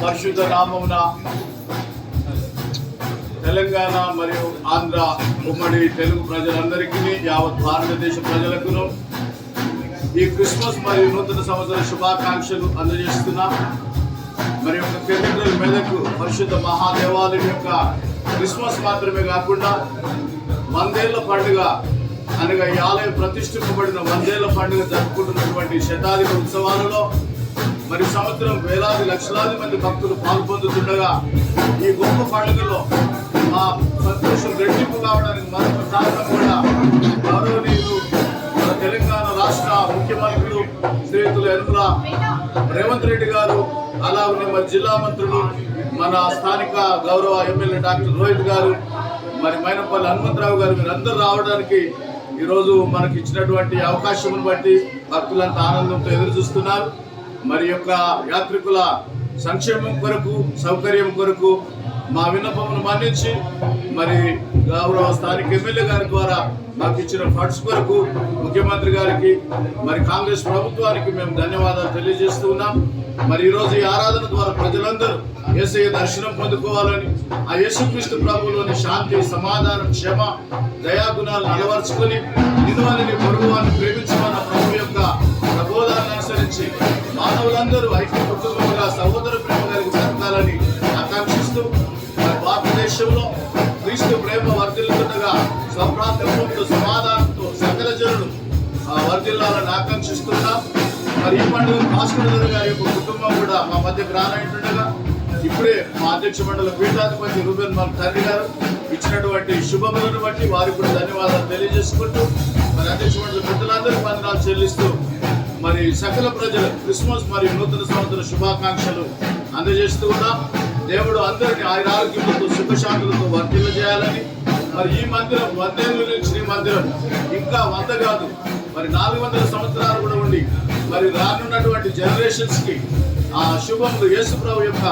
పరిశుద్ధ నామమున తెలంగాణ మరియు ఆంధ్ర ఉమ్మడి తెలుగు ప్రజలందరికీ యావత్ భారతదేశ ప్రజలకును ఈ క్రిస్మస్ మరియు నూతన సంవత్సర శుభాకాంక్షలు అందజేస్తున్నా. మరి యొక్క కేంద్ర మెదక్ పరిశుద్ధ మహాదేవాలయం యొక్క క్రిస్మస్ మాత్రమే కాకుండా 100 ఏళ్ల పండుగ అనగా ఈ ఆలయం ప్రతిష్ఠింపబడిన 100 ఏళ్ల పండుగ జరుపుకుంటున్నటువంటి శతాధిక ఉత్సవాలలో మరి సంవత్సరం వేలాది లక్షలాది మంది భక్తులు పాల్పొందుతుండగా ఈ గొప్ప పండుగలో మా సంతోషం రెట్టింపు కావడానికి మరొక కారణం కూడా గౌరవనీయులు మన తెలంగాణ రాష్ట్ర ముఖ్యమంత్రులు శ్రీయుతులు యనమల రేవంత్ రెడ్డి గారు, అలాగే మరి జిల్లా మంత్రులు మన స్థానిక గౌరవ ఎమ్మెల్యే డాక్టర్ రోహిత్ గారు, మరి మైనపల్లి హనుమంతరావు గారు, మీరందరూ రావడానికి ఈరోజు మనకి ఇచ్చినటువంటి అవకాశం బట్టి భక్తులంతా ఆనందంతో ఎదురు చూస్తున్నారు. మరి యొక్క యాత్రికుల సంక్షేమం కొరకు, సౌకర్యం కొరకు మా విన్నపమును మన్నించి మరి గౌరవ స్థానిక ఎమ్మెల్యే గారి ద్వారా మాకు ఇచ్చిన ఫండ్స్ కొరకు ముఖ్యమంత్రి గారికి మరి కాంగ్రెస్ ప్రభుత్వానికి మేము ధన్యవాదాలు తెలియజేస్తూ ఉన్నాం. మరి ఈరోజు ఈ ఆరాధన ద్వారా ప్రజలందరూ యేసయ్య దర్శనం పొందుకోవాలని, ఆ యేసుక్రీస్తు ప్రభువులోని శాంతి, సమాధానం, క్షమ, దయాగుణాలను అలవర్చుకొని నిన్నువలని పొరుగువాన్ని ప్రేమించమన్న ప్రభు యొక్క ప్రబోధాలను అనుసరించి మానవులందరూ ఐక్య కుటుంబంగా సహోదర ప్రేమ కలిగి బ్రతకాలని ఆకాంక్షిస్తూ భారతదేశంలో క్రీస్తు ప్రేమ వర్ధిల్లుతుండగా సౌభ్రాతృత్వంతో, సమాధానంతో సకల జనులు వర్ధిల్లాలని ఆకాంక్షిస్తున్నాం. మరి ఈ పండుగ భాస్కర్ గారి యొక్క కుటుంబం కూడా మా మధ్యకు రానంటుండగా ఇప్పుడే మా అధ్యక్ష మండలి పీఠాధిపతి రూబెన్ మన తండ్రి గారు ఇచ్చినటువంటి శుభములను బట్టి వారికి కూడా ధన్యవాదాలు తెలియజేసుకుంటూ మరి అధ్యక్ష మండలి పెద్దలందరికీ వందనాలు చెల్లిస్తూ మరి సకల ప్రజలు క్రిస్మస్ మరియు నూతన సంవత్సర శుభాకాంక్షలు అందజేస్తూ ఉన్నాం. దేవుడు అందరినీ ఆరోగ్యములతో సుఖశాంతులతో వర్తిల్ల చేయాలని, మరి ఈ మందిరం 100 ఏళ్ళ నుంచి ఈ మందిరం ఇంకా 100 కాదు మరి 400 సంవత్సరాలు కూడా ఉండి మరి రానున్నటువంటి జనరేషన్స్ కి ఆ శుభములు యేసు ప్రభు యొక్క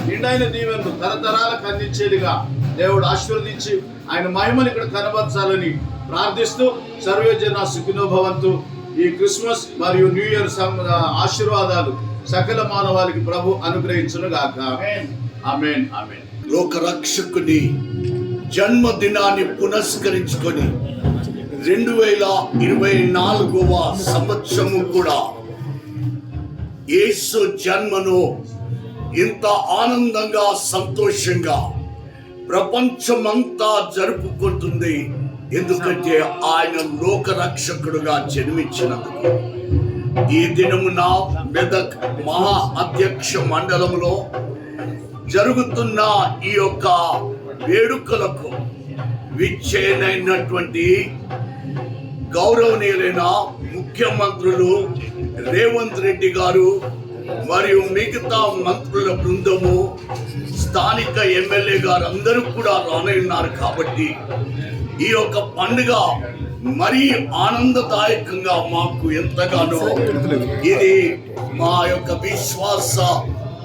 నిండైన దీవెనలు తరతరాలకు అందించేదిగా దేవుడు ఆశీర్వదించి ఆయన మహిమను ఇక్కడ కనబరచాలని ప్రార్థిస్తూ సర్వేజన సుఖినో భవంతు. ఈ క్రిస్మస్ మరియు న్యూ ఇయర్ ఆశీర్వాదాలు సకల మానవాళికి ప్రభు అనుగ్రహించును గాక. ఆమేన్. ఆమేన్. లోకరక్షకుని జన్మదినాన్ని పునస్కరించుకొని 2024వ సంవత్సరము కూడా యేసు జన్మను ఇంత ఆనందంగా, సంతోషంగా ప్రపంచమంతా జరుపుకుంటుంది. ఎందుకంటే ఆయన లోకరక్షకుడుగా జన్మించినందుకు. ఈ దినమున మెదక్ మహా అధ్యక్ష మండలంలో జరుగుతున్న ఈ యొక్క వేడుకలకు విచ్చేనైనటువంటి గౌరవనీయులైన ముఖ్యమంత్రులు రేవంత్ రెడ్డి గారు మరియు మిగతా మంత్రుల బృందము, స్థానిక ఎమ్మెల్యే గారు అందరూ కూడా రానున్నారు. కాబట్టి ఈ యొక్క పండుగ మరీ ఆనందదాయకంగా మాకు ఎంతగానో ఇది మా యొక్క విశ్వాస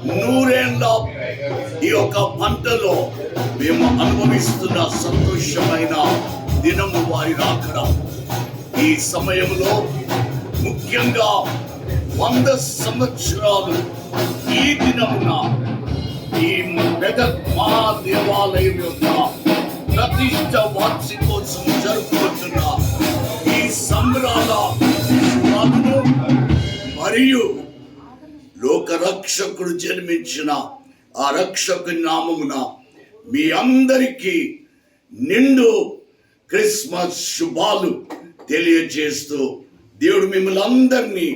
100 ఏళ్ళ ఈ యొక్క పంటలో మేము అనుభవిస్తున్న సంతోషమైన దినము వారి రాకడం. ఈ సమయంలో ముఖ్యంగా 100 సంవత్సరాలు ఈ దినమున ఈ మెదక్ మహాదేవాలయం యొక్క ప్రతిష్ట వార్షికోత్సవం జరుపుకుంటున్న ఈ సంబరాల మరియు లోకరక్షకుడు జన్మించిన ఆ రక్షకుని నామమున మీ అందరికీ నిండు క్రిస్మస్ శుభాలు తెలియజేస్తూ దేవుడు మిమ్మల్ని అందరినీ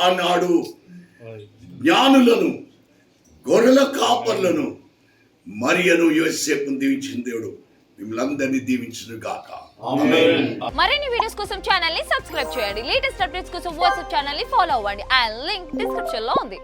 ఆనాడు జ్ఞానులను, గొర్రెల కాపర్లను, మరియను, యోసేపును దీవించిన దేవుడు మిమ్మల్ని అందరినీ దీవించును గాక. మరిన్ని వీడియోస్ కోసం ఛానల్ ని సబ్స్క్రైబ్ చేయండి. లేటెస్ట్ అప్డేట్స్ కోసం వాట్సాప్ ఛానల్ ని ఫాలో అవ్వండి. ఆ లింక్ డిస్క్రిప్షన్ లో ఉంది.